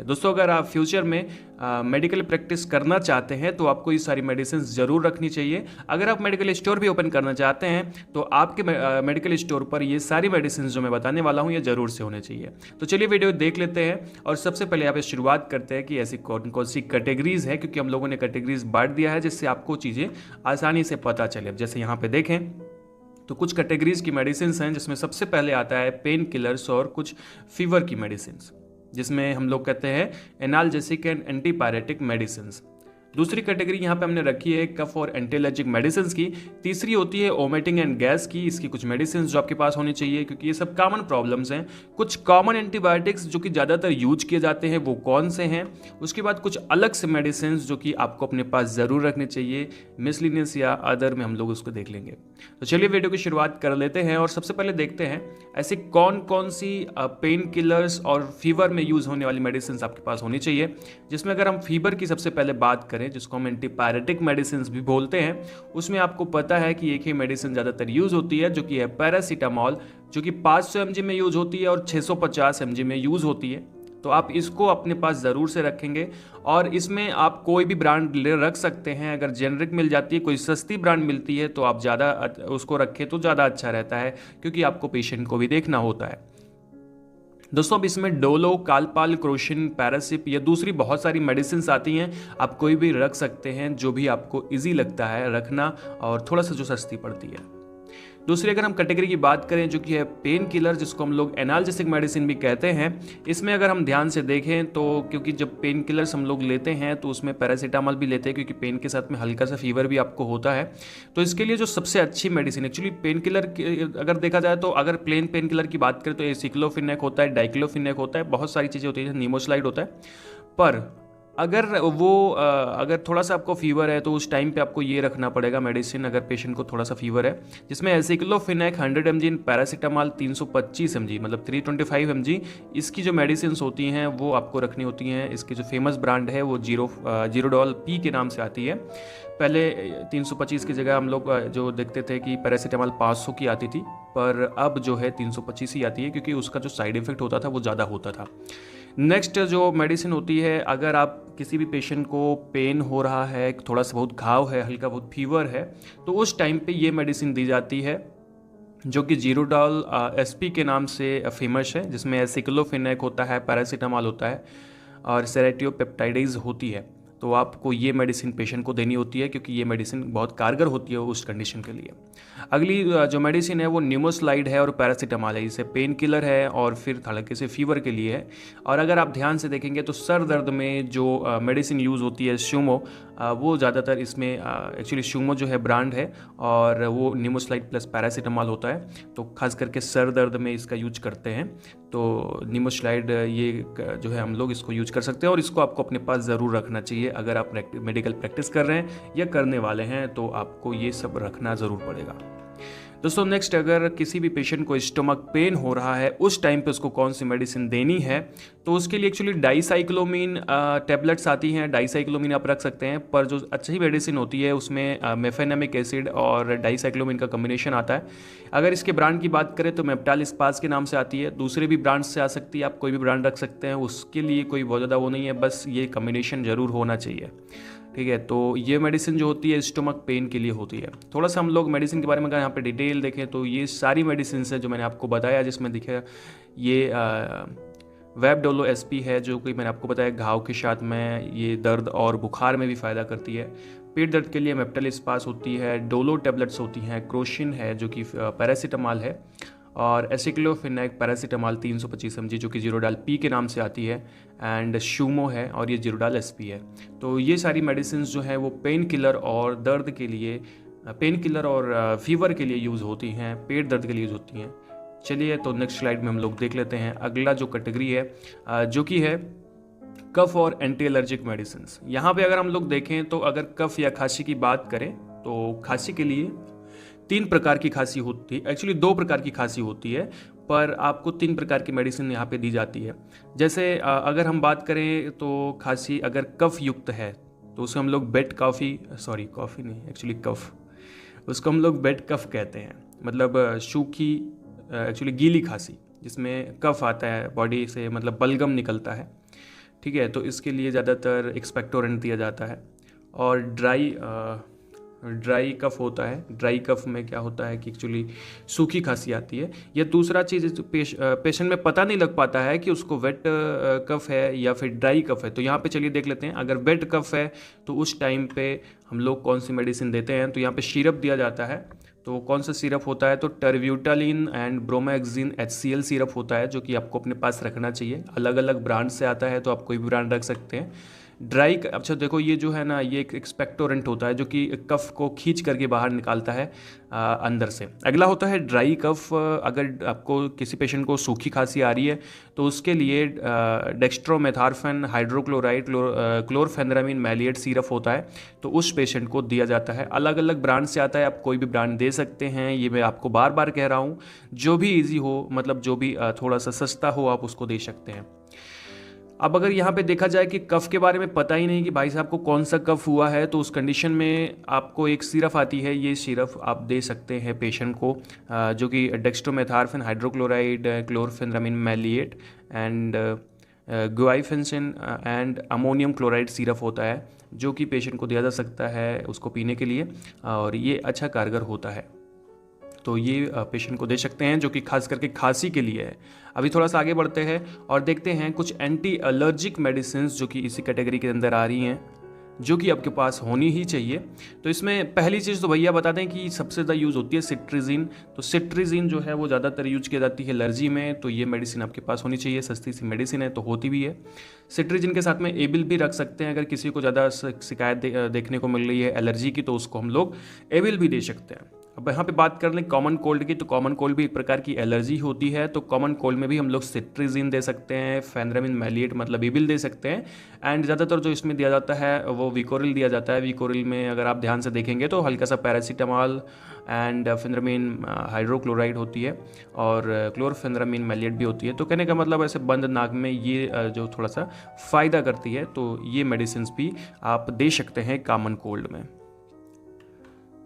है। दोस्तों, अगर आप फ्यूचर में मेडिकल प्रैक्टिस करना चाहते हैं तो आपको ये सारी मेडिसिन ज़रूर रखनी चाहिए। अगर आप मेडिकल स्टोर भी ओपन करना चाहते हैं तो आपके मेडिकल स्टोर पर ये सारी मेडिसिन जो मैं बताने वाला हूँ ये ज़रूर से होने चाहिए। तो चलिए वीडियो देख लेते हैं और सबसे पहले यहाँ पे शुरुआत करते हैं कि ऐसी कौन कौन सी कैटेगरीज है, क्योंकि हम लोगों ने कैटेगरीज बांट दिया है जिससे आपको चीज़ें आसानी से पता चले। अब जैसे यहाँ पे देखें तो कुछ कैटेगरीज की मेडिसिन हैं जिसमें सबसे पहले आता है पेन किलर्स और कुछ फीवर की मेडिसिन, जिसमें हम लोग कहते हैं एनाल्जेसिक एंड एंटीपायरेटिक मेडिसिन। दूसरी कैटेगरी यहाँ पे हमने रखी है कफ और एंटी एलर्जिक मेडिसिन की। तीसरी होती है वोमिटिंग एंड गैस की। इसकी कुछ मेडिसिन जो आपके पास होनी चाहिए, क्योंकि ये सब कॉमन प्रॉब्लम्स हैं। कुछ कॉमन एंटीबायोटिक्स जो कि ज़्यादातर यूज किए जाते हैं वो कौन से हैं। उसके बाद कुछ अलग से मेडिसिन जो कि आपको अपने पास ज़रूर रखने चाहिए, मिसलिनियस या अदर में हम लोग उसको देख लेंगे। तो चलिए वीडियो की शुरुआत कर लेते हैं और सबसे पहले देखते हैं ऐसी कौन कौन सी पेन किलर्स और फीवर में यूज़ होने वाली मेडिसिन आपके पास होनी चाहिए। जिसमें अगर हम फीवर की सबसे पहले बात करें, जिसको हम एंटीपायरेटिक मेडिसिन भी बोलते हैं, उसमें आपको पता है कि एक ही मेडिसिन ज़्यादातर यूज़ होती है जो कि है पैरासीटामॉल, जो कि 500 mg में यूज़ होती है और 650 mg में यूज़ होती है। तो आप इसको अपने पास ज़रूर से रखेंगे और इसमें आप कोई भी ब्रांड ले रख सकते हैं। अगर जेनरिक मिल जाती है, कोई सस्ती ब्रांड मिलती है तो आप ज़्यादा उसको रखें तो ज़्यादा अच्छा रहता है, क्योंकि आपको पेशेंट को भी देखना होता है। दोस्तों, अब इसमें डोलो, कालपाल, क्रोशिन, पैरासिप या दूसरी बहुत सारी मेडिसिन आती हैं। आप कोई भी रख सकते हैं जो भी आपको इजी लगता है रखना और थोड़ा सा जो सस्ती पड़ती है। दूसरी अगर हम कैटेगरी की बात करें जो कि है पेन किलर, जिसको हम लोग एनाल्जेसिक मेडिसिन भी कहते हैं, इसमें अगर हम ध्यान से देखें तो क्योंकि जब पेन किलर्स हम लोग लेते हैं तो उसमें पैरासीटामॉल भी लेते हैं, क्योंकि पेन के साथ में हल्का सा फीवर भी आपको होता है। तो इसके लिए जो सबसे अच्छी मेडिसिन एक्चुअली पेन किलर अगर देखा जाए तो अगर प्लेन पेन किलर की बात करें तो एसिक्लोफिनेक होता है, डाइक्लोफिनेक होता है, बहुत सारी चीज़ें होती है, निमोस्लाइड होता है। पर अगर थोड़ा सा आपको फीवर है तो उस टाइम पे आपको ये रखना पड़ेगा मेडिसिन, अगर पेशेंट को थोड़ा सा फीवर है, जिसमें एसिक्लोफिनेक 100 mg, पैरासीटामॉल 325 mg मतलब 325 mg इसकी जो मेडिसिन होती हैं वो आपको रखनी होती हैं। इसकी जो फेमस ब्रांड है वो जीरोडॉल पी के नाम से आती है। पहले 325 की जगह हम लोग जो देखते थे कि पैरासीटामॉल 500 की आती थी, पर अब जो है 325 ही आती है, क्योंकि उसका जो साइड इफेक्ट होता था वो ज़्यादा होता था। नेक्स्ट जो मेडिसिन होती है, अगर आप किसी भी पेशेंट को पेन हो रहा है, थोड़ा सा बहुत घाव है, हल्का बहुत फीवर है, तो उस टाइम पे ये मेडिसिन दी जाती है जो कि जीरोडॉल एसपी के नाम से फेमस है, जिसमें एसिक्लोफिनेक होता है, पैरासीटामॉल होता है और सेरेटियोपेप्टाइडेज होती है। तो आपको ये मेडिसिन पेशेंट को देनी होती है, क्योंकि ये मेडिसिन बहुत कारगर होती है उस कंडीशन के लिए। अगली जो मेडिसिन है वो निमोस्लाइड है और पैरासीटामॉल है। इसे पेन किलर है और फिर हल्के से फीवर के लिए है। और अगर आप ध्यान से देखेंगे तो सर दर्द में जो मेडिसिन यूज़ होती है सूमो, वो ज़्यादातर इसमें एक्चुअली सूमो जो है ब्रांड है और वो निमोस्लाइड प्लस पैरासीटामॉल होता है। तो खास करके सर दर्द में इसका यूज करते हैं। तो निमोस्लाइड ये जो है हम लोग इसको यूज कर सकते हैं और इसको आपको अपने पास ज़रूर रखना चाहिए। अगर आप मेडिकल प्रैक्टिस कर रहे हैं या करने वाले हैं तो आपको ये सब रखना ज़रूर पड़ेगा। दोस्तों, नेक्स्ट अगर किसी भी पेशेंट को स्टमक पेन हो रहा है, उस टाइम पे उसको कौन सी मेडिसिन देनी है, तो उसके लिए एक्चुअली डाइसाइक्लोमीन टैबलेट्स आती हैं। डाइसाइक्लोमीन आप रख सकते हैं, पर जो अच्छी मेडिसिन होती है उसमें मेफेनेमिक एसिड और डाइसाइक्लोमीन का कम्बिनेशन आता है। अगर इसके ब्रांड की बात करें तो मेप्टाल स्पास के नाम से आती है। दूसरे भी ब्रांड से आ सकती है, आप कोई भी ब्रांड रख सकते हैं, उसके लिए कोई बहुत ज़्यादा वो नहीं है, बस ये कम्बिनेशन ज़रूर होना चाहिए। ठीक है, तो ये मेडिसिन जो होती है स्टमक पेन के लिए होती है। थोड़ा सा हम लोग मेडिसिन के बारे में अगर यहाँ पे डिटेल देखें तो ये सारी मेडिसिन है जो मैंने आपको बताया, जिसमें दिखे ये वेबडोलो एसपी है, जो कि मैंने आपको बताया घाव के साथ में ये दर्द और बुखार में भी फ़ायदा करती है। पेट दर्द के लिए मेप्टाल स्पास होती है, डोलो टैबलेट्स होती हैं, क्रोशिन है जो कि पैरासीटामॉल है, और एसिक्लोफिनेक पैरासीटामॉल 325 mg जो कि जीरोडाल पी के नाम से आती है, एंड शूमो है और ये जीरोडाल एसपी है। तो ये सारी मेडिसिन जो है वो पेन किलर और दर्द के लिए, पेन किलर और फीवर के लिए यूज़ होती हैं, पेट दर्द के लिए यूज़ होती हैं। चलिए, तो नेक्स्ट स्लाइड में हम लोग देख लेते हैं अगला जो कैटेगरी है जो कि है कफ और एंटी एलर्जिक मेडिसिन। यहाँ पे अगर हम लोग देखें तो अगर कफ या खांसी की बात करें तो खांसी के लिए 3 प्रकार की खांसी होती है, एक्चुअली 2 प्रकार की खांसी होती है, पर आपको 3 प्रकार की मेडिसिन यहाँ पे दी जाती है। जैसे अगर हम बात करें तो खांसी अगर कफ युक्त है तो उसे हम लोग कॉफ़ी नहीं, एक्चुअली कफ, उसको हम लोग बेड कफ कहते हैं। मतलब सूखी एक्चुअली गीली खांसी जिसमें कफ आता है बॉडी से, मतलब बलगम निकलता है। ठीक है, तो इसके लिए ज़्यादातर एक्सपेक्टोरेंट दिया जाता है। और ड्राई कफ होता है, ड्राई कफ में क्या होता है कि एक्चुअली सूखी खांसी आती है। या दूसरा चीज़ पेशेंट में पता नहीं लग पाता है कि उसको वेट कफ है या फिर ड्राई कफ है। तो यहाँ पे चलिए देख लेते हैं, अगर वेट कफ है तो उस टाइम पे हम लोग कौन सी मेडिसिन देते हैं। तो यहाँ पे सिरप दिया जाता है। तो कौन सा सिरप होता है, तो टर्ब्यूटालिन एंड ब्रोमाक्सिन HCl सिरप होता है, जो कि आपको अपने पास रखना चाहिए। अलग अलग ब्रांड से आता है, तो आप कोई भी ब्रांड रख सकते हैं। अच्छा देखो, ये जो है ना, ये एक एक्सपेक्टोरेंट होता है जो कि कफ को खींच करके बाहर निकालता है अंदर से। अगला होता है ड्राई कफ। अगर आपको किसी पेशेंट को सूखी खांसी आ रही है तो उसके लिए डेक्स्ट्रोमेथार्फेन हाइड्रोक्लोराइड क्लोरफेनरामिन मैलिएट सिरप होता है, तो उस पेशेंट को दिया जाता है। अलग अलग ब्रांड से आता है, आप कोई भी ब्रांड दे सकते हैं। ये मैं आपको बार बार कह रहा हूँ, जो भी ईजी हो, मतलब जो भी थोड़ा सा सस्ता हो, आप उसको दे सकते हैं। अब अगर यहाँ पे देखा जाए कि कफ के बारे में पता ही नहीं कि भाई साहब को कौन सा कफ हुआ है, तो उस कंडीशन में आपको एक सिरप आती है, ये सिरप आप दे सकते हैं पेशेंट को, जो कि dextromethorphan hydrochloride chlorpheniramine maleate and guaifenesin and ammonium chloride syrup होता है, जो कि पेशेंट को दिया जा सकता है उसको पीने के लिए, और ये अच्छा कारगर होता है। तो ये पेशेंट को दे सकते हैं, जो कि खास करके खांसी के लिए है। अभी थोड़ा सा आगे बढ़ते हैं और देखते हैं कुछ एंटी एलर्जिक मेडिसिन जो कि इसी कैटेगरी के अंदर आ रही हैं, जो कि आपके पास होनी ही चाहिए। तो इसमें पहली चीज़ तो भैया बता दें कि सबसे ज़्यादा यूज़ होती है सिट्रीजिन। तो सिट्रीजिन जो है वो ज़्यादातर यूज की जाती है एलर्जी में, तो ये मेडिसिन आपके पास होनी चाहिए। सस्ती सी मेडिसिन है तो होती भी है। सिट्रीजिन के साथ में एबिल भी रख सकते हैं। अगर किसी को ज़्यादा शिकायत देखने को मिल रही है एलर्जी की, तो उसको हम लोग एबिल भी दे सकते हैं। अब यहाँ पे बात कर लें कॉमन कोल्ड की, तो कॉमन कोल्ड भी एक प्रकार की एलर्जी होती है। तो कॉमन कोल्ड में भी हम लोग सिट्रीजिन दे सकते हैं, फेनरामिन मैलिएट मतलब एबिल दे सकते हैं। एंड ज़्यादातर जो इसमें दिया जाता है वो विकोरिल दिया जाता है। विकोरिल में अगर आप ध्यान से देखेंगे तो हल्का सा पैरासीटामॉल एंड फेनरामिन हाइड्रोक्लोराइड होती है, और क्लोरफेनरामिन मैलिएट भी होती है। तो कहने का मतलब ऐसे बंद नाक में ये जो थोड़ा सा फ़ायदा करती है, तो ये मेडिसिन भी आप दे सकते हैं कॉमन कोल्ड में।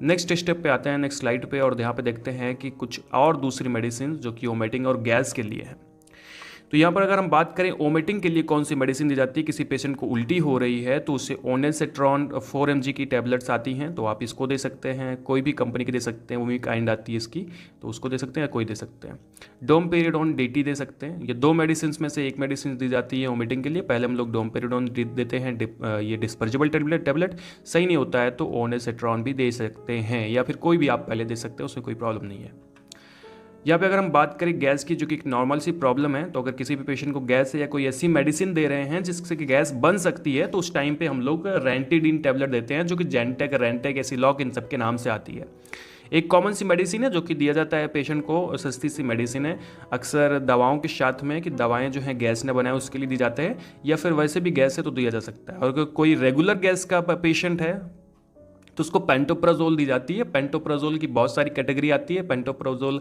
नेक्स्ट स्टेप पे आते हैं, नेक्स्ट स्लाइड पे, और यहाँ पे देखते हैं कि कुछ और दूसरी मेडिसिन जो कि वोमिटिंग और गैस के लिए है। तो यहाँ पर अगर हम बात करें वोमिटिंग के लिए कौन सी मेडिसिन दी जाती है, किसी पेशेंट को उल्टी हो रही है तो उससे ओनेसेट्रॉन 4 mg की टैबलेट्स आती हैं, तो आप इसको दे सकते हैं। कोई भी कंपनी की दे सकते हैं, वही काइंड आती है इसकी, तो उसको दे सकते हैं, कोई दे सकते हैं। डोमपेरिडोन DT दे सकते हैं। ये दो मेडिसिन में से एक मेडिसिन दी जाती है वोमिटिंग के लिए। पहले हम लोग डोमपेरिडोन देते हैं, ये डिस्पर्जेबल टैबलेट सही नहीं होता है तो ओनेसेट्रॉन भी दे सकते हैं, या फिर कोई भी आप पहले दे सकते हैं, उसमें कोई प्रॉब्लम नहीं है। यहाँ पे अगर हम बात करें गैस की, जो कि एक नॉर्मल सी प्रॉब्लम है, तो अगर किसी भी पेशेंट को गैस है या कोई ऐसी मेडिसिन दे रहे हैं जिससे कि गैस बन सकती है, तो उस टाइम पे हम लोग रेंटिडीन टैबलेट देते हैं, जो कि जेंटेक, रेंटेक, एसिलॉक इन सब के नाम से आती है। एक कॉमन सी मेडिसिन है जो कि दिया जाता है पेशेंट को, सस्ती सी मेडिसिन है, अक्सर दवाओं के साथ में, कि दवाएं जो हैं गैस न बनाए उसके लिए दी जाते हैं, या फिर वैसे भी गैस है तो दिया जा सकता है। और अगर कोई रेगुलर गैस का पेशेंट है तो उसको पेंटोप्राजोल दी जाती है। पेंटोप्राजोल की बहुत सारी कैटेगरी आती है। पेंटोप्राजोल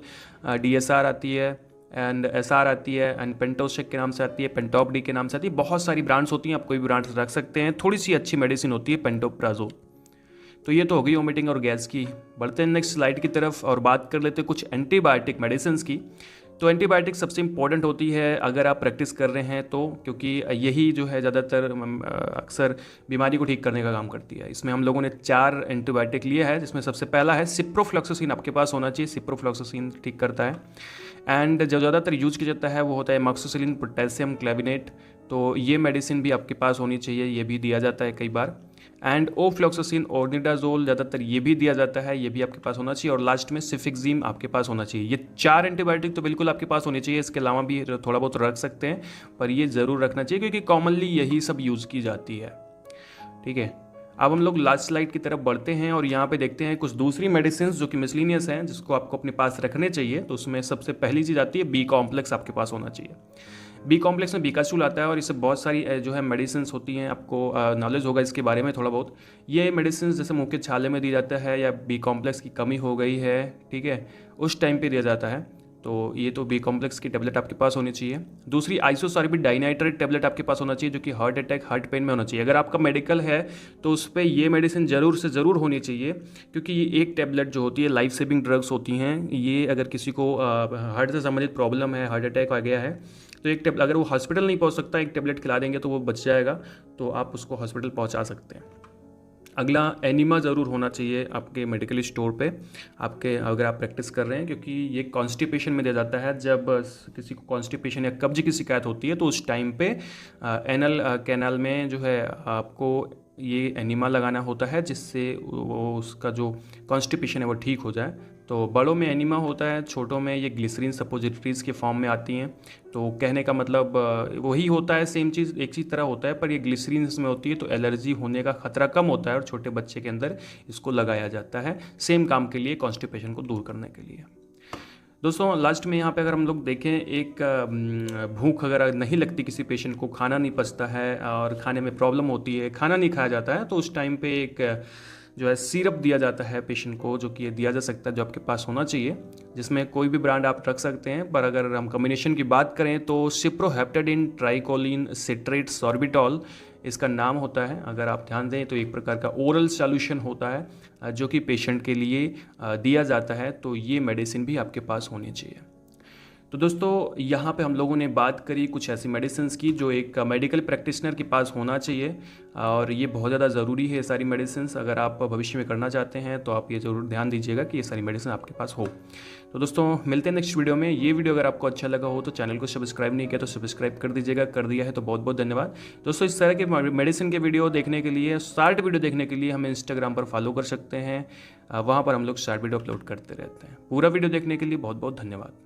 DSR आती है एंड SR आती है एंड पेंटोशेक के नाम से आती है, पेंटॉप डी के नाम से आती है। बहुत सारी ब्रांड्स होती हैं, आप कोई भी ब्रांड रख सकते हैं। थोड़ी सी अच्छी मेडिसिन होती है पेंटोप्राजोल। तो ये तो हो गई वोमिटिंग और गैस की। बढ़ते हैं नेक्स्ट स्लाइड की तरफ और बात कर लेते हैं कुछ एंटीबायोटिक मेडिसिन की। तो एंटीबायोटिक सबसे इंपॉर्टेंट होती है अगर आप प्रैक्टिस कर रहे हैं तो, क्योंकि यही जो है ज़्यादातर अक्सर बीमारी को ठीक करने का काम करती है। इसमें हम लोगों ने 4 एंटीबायोटिक लिए हैं, जिसमें सबसे पहला है सिप्रोफ्लॉक्सासिन, आपके पास होना चाहिए। सिप्रोफ्लॉक्सासिन ठीक करता है। एंड जो ज़्यादातर यूज किया जाता है वो होता है एमॉक्सिसिलिन पोटेशियम क्लेविनेट, तो ये मेडिसिन भी आपके पास होनी चाहिए, ये भी दिया जाता है कई बार। एंड ओफ्लॉक्सासिन ऑर्निडाजोल, ज़्यादातर ये भी दिया जाता है, ये भी आपके पास होना चाहिए। और लास्ट में सिफिक्जिम आपके पास होना चाहिए। ये 4 एंटीबायोटिक तो बिल्कुल आपके पास होनी चाहिए। इसके अलावा भी थोड़ा बहुत रख सकते हैं, पर ये ज़रूर रखना चाहिए क्योंकि कॉमनली यही सब यूज़ की जाती है। ठीक है, अब हम लोग लास्ट स्लाइड की तरफ बढ़ते हैं और यहाँ पे देखते हैं कुछ दूसरी मेडिसिन जो कि मिसलिनियस हैं, जिसको आपको अपने पास रखने चाहिए। तो उसमें सबसे पहली चीज़ आती है B कॉम्प्लेक्स, आपके पास होना चाहिए। B कॉम्प्लेक्स में बीकासूल आता है और इससे बहुत सारी जो है मेडिसिन होती हैं, आपको नॉलेज होगा इसके बारे में थोड़ा बहुत। ये मेडिसिन जैसे मुंह के छाले में दी जाता है, या B कॉम्प्लेक्स की कमी हो गई है, ठीक है, उस टाइम पे दिया जाता है। तो ये तो B कॉम्प्लेक्स की टेबलेट आपके पास होनी चाहिए। दूसरी आइसोसॉर्बिड डाइनाइट्रेट टेबलेट आपके पास होना चाहिए, जो कि हार्ट अटैक, हार्ट पेन में होना चाहिए। अगर आपका मेडिकल है तो उस पर ये मेडिसिन ज़रूर से ज़रूर होनी चाहिए, क्योंकि ये एक टेबलेट जो होती है लाइफ सेविंग ड्रग्स होती हैं। ये अगर किसी को हार्ट से संबंधित प्रॉब्लम है, हार्ट अटैक आ गया है, तो एक टेबलेट, अगर वो हॉस्पिटल नहीं पहुंच सकता, एक टेबलेट खिला देंगे तो वो बच जाएगा, तो आप उसको हॉस्पिटल पहुंचा सकते हैं। अगला, एनिमा ज़रूर होना चाहिए आपके मेडिकल स्टोर पे आपके, अगर आप प्रैक्टिस कर रहे हैं, क्योंकि ये कॉन्स्टिपेशन में दिया जाता है। जब किसी को कॉन्स्टिपेशन या कब्ज की शिकायत होती है तो उस टाइम पे एनल कैनाल में जो है आपको ये एनिमा लगाना होता है, जिससे वो उसका जो कॉन्स्टिपेशन है वो ठीक हो जाए। तो बड़ों में एनिमा होता है, छोटों में ये ग्लिसरीन सपोजिटरीज के फॉर्म में आती हैं। तो कहने का मतलब वही होता है, सेम चीज़ एक चीज़ तरह होता है, पर ये ग्लिसरीन इसमें होती है तो एलर्जी होने का खतरा कम होता है और छोटे बच्चे के अंदर इसको लगाया जाता है सेम काम के लिए, कॉन्स्टिपेशन को दूर करने के लिए। दोस्तों लास्ट में यहाँ पे अगर हम लोग देखें, एक भूख अगर नहीं लगती किसी पेशेंट को, खाना नहीं पचता है और खाने में प्रॉब्लम होती है, खाना नहीं खाया जाता है, तो उस टाइम पे एक जो है सिरप दिया जाता है पेशेंट को, जो कि ये दिया जा सकता है, जो आपके पास होना चाहिए, जिसमें कोई भी ब्रांड आप रख सकते हैं। पर अगर हम कॉम्बिनेशन की बात करें तो सिप्रोहेप्टेडिन ट्राइकोलिन सिट्रेट सॉर्बिटॉल इसका नाम होता है। अगर आप ध्यान दें तो एक प्रकार का ओरल सॉल्यूशन होता है जो कि पेशेंट के लिए दिया जाता है, तो ये मेडिसिन भी आपके पास होनी चाहिए। तो दोस्तों यहाँ पे हम लोगों ने बात करी कुछ ऐसी मेडिसिन की जो एक मेडिकल प्रैक्टिशनर के पास होना चाहिए, और ये बहुत ज़्यादा ज़रूरी है। ये सारी मेडिसिन अगर आप भविष्य में करना चाहते हैं तो आप ये ज़रूर ध्यान दीजिएगा कि ये सारी मेडिसिन आपके पास हो। तो दोस्तों मिलते हैं नेक्स्ट वीडियो में। ये वीडियो अगर आपको अच्छा लगा हो तो चैनल को सब्सक्राइब नहीं किया तो सब्सक्राइब कर दीजिएगा, कर दिया है तो बहुत बहुत धन्यवाद। दोस्तों इस तरह के मेडिसिन के वीडियो देखने के लिए, शॉर्ट वीडियो देखने के लिए हमें इंस्टाग्राम पर फॉलो कर सकते हैं, वहाँ पर हम लोग शॉर्ट वीडियो अपलोड करते रहते हैं। पूरा वीडियो देखने के लिए बहुत बहुत धन्यवाद।